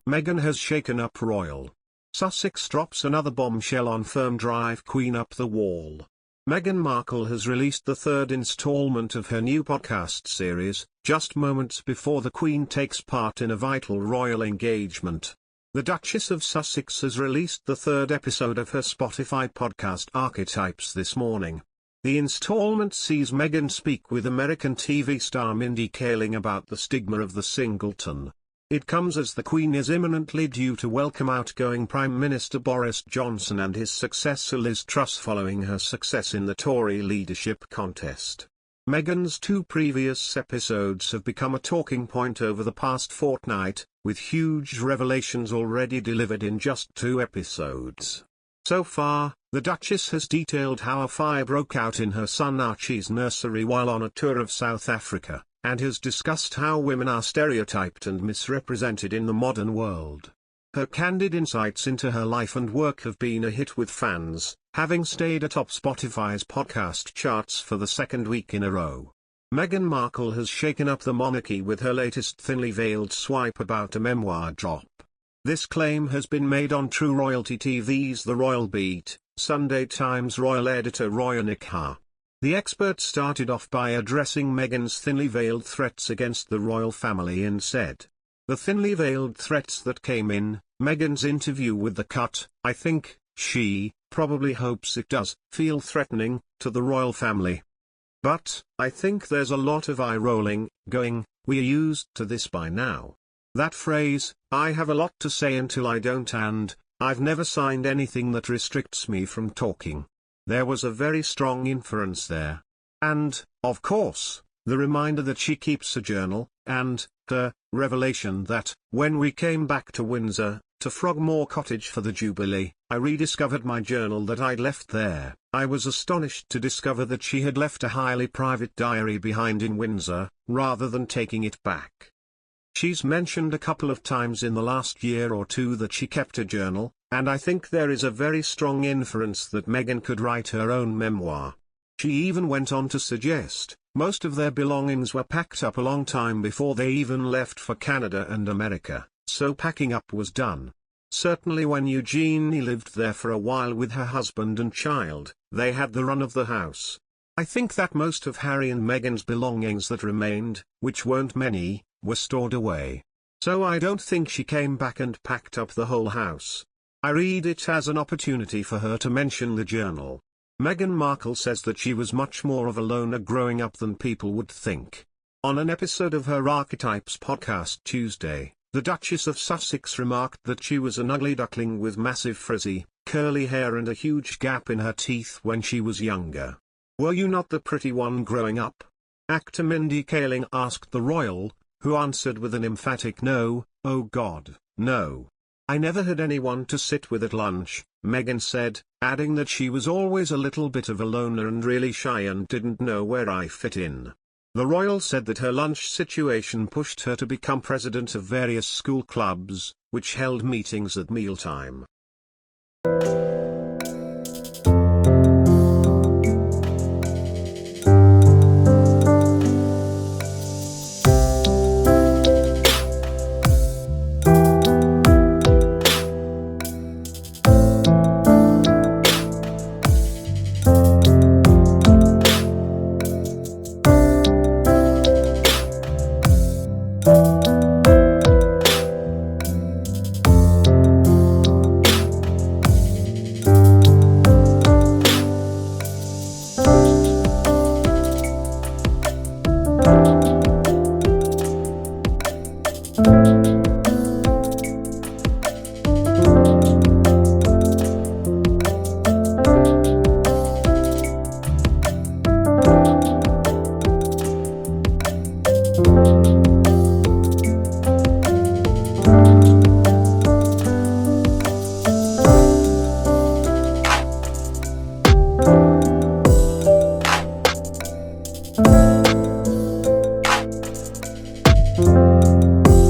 Meghan has shaken up royal. Sussex drops another bombshell on firm drive queen up the wall. Meghan Markle has released the third installment of her new podcast series, just moments before the Queen takes part in a vital royal engagement. The Duchess of Sussex has released the third episode of her Spotify podcast Archetypes this morning. The installment sees Meghan speak with American TV star Mindy Kaling about the stigma of the singleton. It comes as the Queen is imminently due to welcome outgoing Prime Minister Boris Johnson and his successor Liz Truss following her success in the Tory leadership contest. Meghan's two previous episodes have become a talking point over the past fortnight, with huge revelations already delivered in just 2 episodes. So far, the Duchess has detailed how a fire broke out in her son Archie's nursery while on a tour of South Africa, and has discussed how women are stereotyped and misrepresented in the modern world. Her candid insights into her life and work have been a hit with fans, having stayed atop Spotify's podcast charts for the second week in a row. Meghan Markle has shaken up the monarchy with her latest thinly veiled swipe about a memoir drop. This claim has been made on True Royalty TV's The Royal Beat, Sunday Times royal editor Roy Anikha. The expert started off by addressing Meghan's thinly veiled threats against the royal family and said, "The thinly veiled threats that came in Meghan's interview with The Cut, I think, she probably hopes it does feel threatening to the royal family. But I think there's a lot of eye-rolling, going, we're used to this by now. That phrase, I have a lot to say until I don't, and I've never signed anything that restricts me from talking. There was a very strong inference there. And, of course, the reminder that she keeps a journal, and her revelation that, when we came back to Windsor, to Frogmore Cottage for the Jubilee, I rediscovered my journal that I'd left there. I was astonished to discover that she had left a highly private diary behind in Windsor, rather than taking it back. She's mentioned a couple of times in the last year or two that she kept a journal, and I think there is a very strong inference that Meghan could write her own memoir. She even went on to suggest, most of their belongings were packed up a long time before they even left for Canada and America, so packing up was done. Certainly when Eugenie lived there for a while with her husband and child, they had the run of the house. I think that most of Harry and Meghan's belongings that remained, which weren't many, were stored away. So I don't think she came back and packed up the whole house. I read it as an opportunity for her to mention the journal. Meghan Markle says that she was much more of a loner growing up than people would think. On an episode of her Archetypes podcast Tuesday, the Duchess of Sussex remarked that she was an ugly duckling with massive frizzy, curly hair and a huge gap in her teeth when she was younger. Were you not the pretty one growing up? Actor Mindy Kaling asked the royal, who answered with an emphatic no, oh God, no. I never had anyone to sit with at lunch, Meghan said, adding that she was always a little bit of a loner and really shy and didn't know where I fit in. The royal said that her lunch situation pushed her to become president of various school clubs, which held meetings at mealtime.